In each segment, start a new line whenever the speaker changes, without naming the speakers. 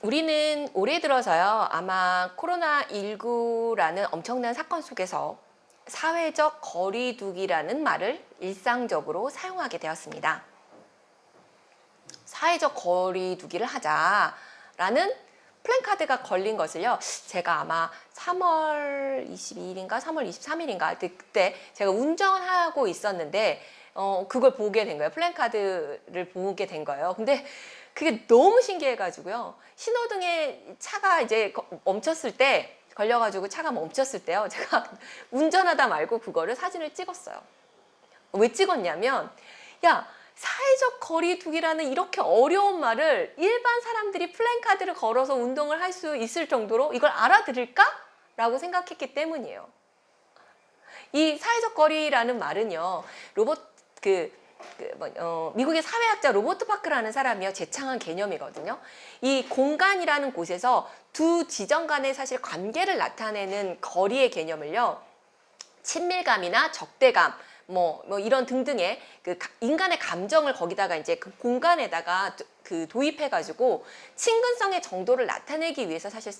우리는 올해 들어서요, 아마 코로나19라는 엄청난 사건 속에서 사회적 거리두기라는 말을 일상적으로 사용하게 되었습니다. 사회적 거리두기를 하자라는 플랜카드가 걸린 것을요, 제가 아마 3월 22일인가 3월 23일인가 그때 제가 운전하고 있었는데 그걸 보게 된 거예요. 플랜카드를 보게 된 거예요. 근데 그게 너무 신기해가지고요. 신호등에 차가 이제 멈췄을 때, 걸려가지고 차가 멈췄을 때요, 제가 운전하다 말고 그거를 사진을 찍었어요. 왜 찍었냐면, 야, 사회적 거리두기라는 이렇게 어려운 말을 일반 사람들이 플랜카드를 걸어서 운동을 할 수 있을 정도로 이걸 알아들을까? 라고 생각했기 때문이에요. 이 사회적 거리라는 말은요, 미국의 사회학자 로버트 파크라는 사람이요, 제창한 개념이거든요. 이 공간이라는 곳에서 두 지점 간의 사실 관계를 나타내는 거리의 개념을요, 친밀감이나 적대감, 이런 등등의 인간의 감정을 거기다가 이제 그 공간에다가 도입해가지고 친근성의 정도를 나타내기 위해서 사실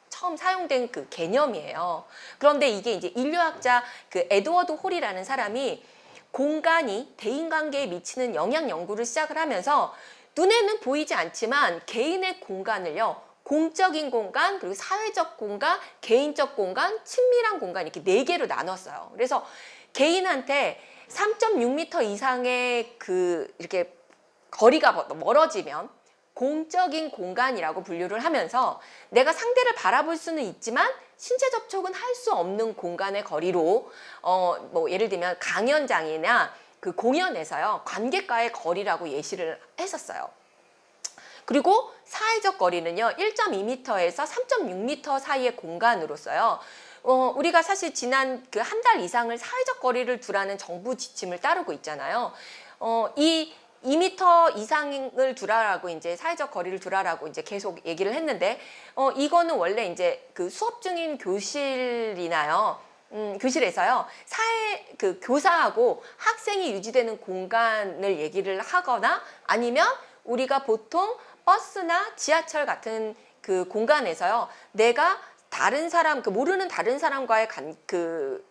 처음 사용된 그 개념이에요. 그런데 이게 이제 인류학자 에드워드 홀이라는 사람이 공간이 대인관계에 미치는 영향 연구를 시작을 하면서 눈에는 보이지 않지만 개인의 공간을요, 공적인 공간, 그리고 사회적 공간, 개인적 공간, 친밀한 공간 이렇게 4개로 나눴어요. 그래서 개인한테 3.6m 이상의 이렇게 거리가 멀어지면 공적인 공간이라고 분류를 하면서 내가 상대를 바라볼 수는 있지만 신체 접촉은 할 수 없는 공간의 거리로 예를 들면 강연장이나 그 공연에서요, 관객과의 거리라고 예시를 했었어요. 그리고 사회적 거리는요, 1.2m에서 3.6m 사이의 공간으로서요, 우리가 사실 지난 한 달 이상을 사회적 거리를 두라는 정부 지침을 따르고 있잖아요. 이 2m 이상을 두라라고 이제 사회적 거리를 두라라고 이제 계속 얘기를 했는데, 이거는 원래 이제 수업 중인 교실이나요, 교실에서요, 교사하고 학생이 유지되는 공간을 얘기를 하거나 아니면 우리가 보통 버스나 지하철 같은 그 공간에서요, 내가 다른 사람, 모르는 다른 사람과의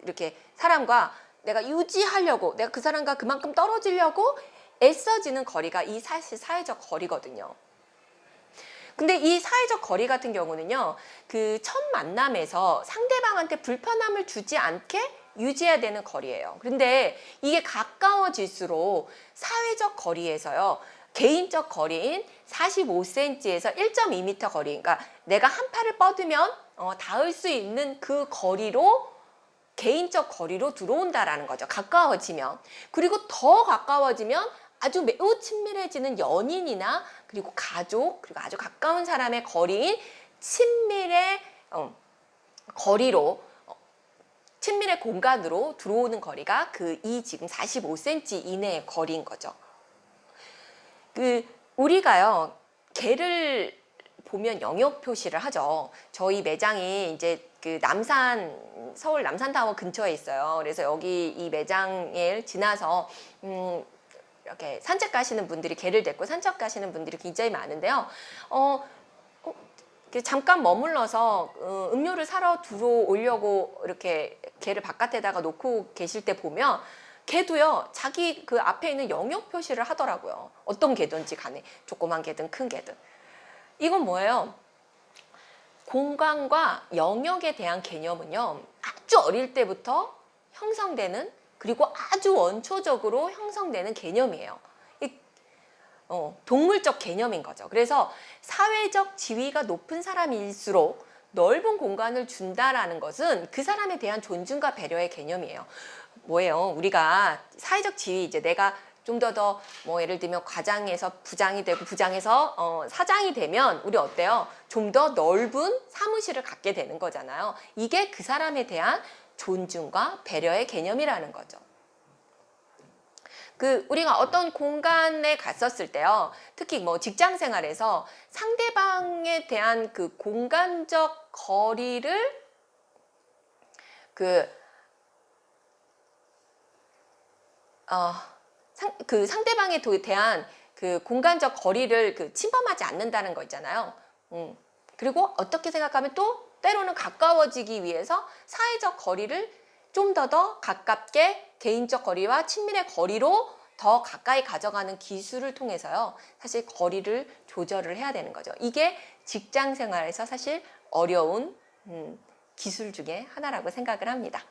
이렇게 사람과 내가 유지하려고, 내가 그 사람과 그만큼 떨어지려고 애써지는 거리가 이 사실 사회적 거리거든요. 근데 이 사회적 거리 같은 경우는요, 첫 만남에서 상대방한테 불편함을 주지 않게 유지해야 되는 거리예요. 그런데 이게 가까워질수록 사회적 거리에서요, 개인적 거리인 45cm에서 1.2m 거리, 그러니까 내가 한 팔을 뻗으면 닿을 수 있는 그 거리로 개인적 거리로 들어온다라는 거죠. 가까워지면. 그리고 더 가까워지면 아주 매우 친밀해지는 연인이나 그리고 가족, 그리고 아주 가까운 사람의 거리인 친밀의 거리로, 친밀의 공간으로 들어오는 거리가 이 지금 45cm 이내의 거리인 거죠. 우리가요, 개를 보면 영역 표시를 하죠. 저희 매장이 이제 서울 남산타워 근처에 있어요. 그래서 여기 이 매장을 지나서 이렇게 산책 가시는 분들이, 개를 데리고 산책 가시는 분들이 굉장히 많은데요. 잠깐 머물러서 음료를 사러 들어오려고 이렇게 개를 바깥에다가 놓고 계실 때 보면 개도요, 자기 앞에 있는 영역 표시를 하더라고요. 어떤 개든지 간에, 조그만 개든 큰 개든. 이건 뭐예요? 공간과 영역에 대한 개념은요, 아주 어릴 때부터 형성되는, 그리고 아주 원초적으로 형성되는 개념이에요. 동물적 개념인 거죠. 그래서 사회적 지위가 높은 사람일수록 넓은 공간을 준다라는 것은 그 사람에 대한 존중과 배려의 개념이에요. 뭐예요? 우리가 사회적 지위, 이제 내가 좀 더 예를 들면 과장에서 부장이 되고 부장에서 사장이 되면 우리 어때요? 좀 더 넓은 사무실을 갖게 되는 거잖아요. 이게 그 사람에 대한 존중과 배려의 개념이라는 거죠. 우리가 어떤 공간에 갔었을 때요, 특히 직장 생활에서 상대방에 대한 공간적 거리를 상대방에 대한 공간적 거리를 침범하지 않는다는 거 있잖아요. 그리고 어떻게 생각하면 또 때로는 가까워지기 위해서 사회적 거리를 좀 더 가깝게 개인적 거리와 친밀의 거리로 더 가까이 가져가는 기술을 통해서요. 사실 거리를 조절을 해야 되는 거죠. 이게 직장 생활에서 사실 어려운 기술 중에 하나라고 생각을 합니다.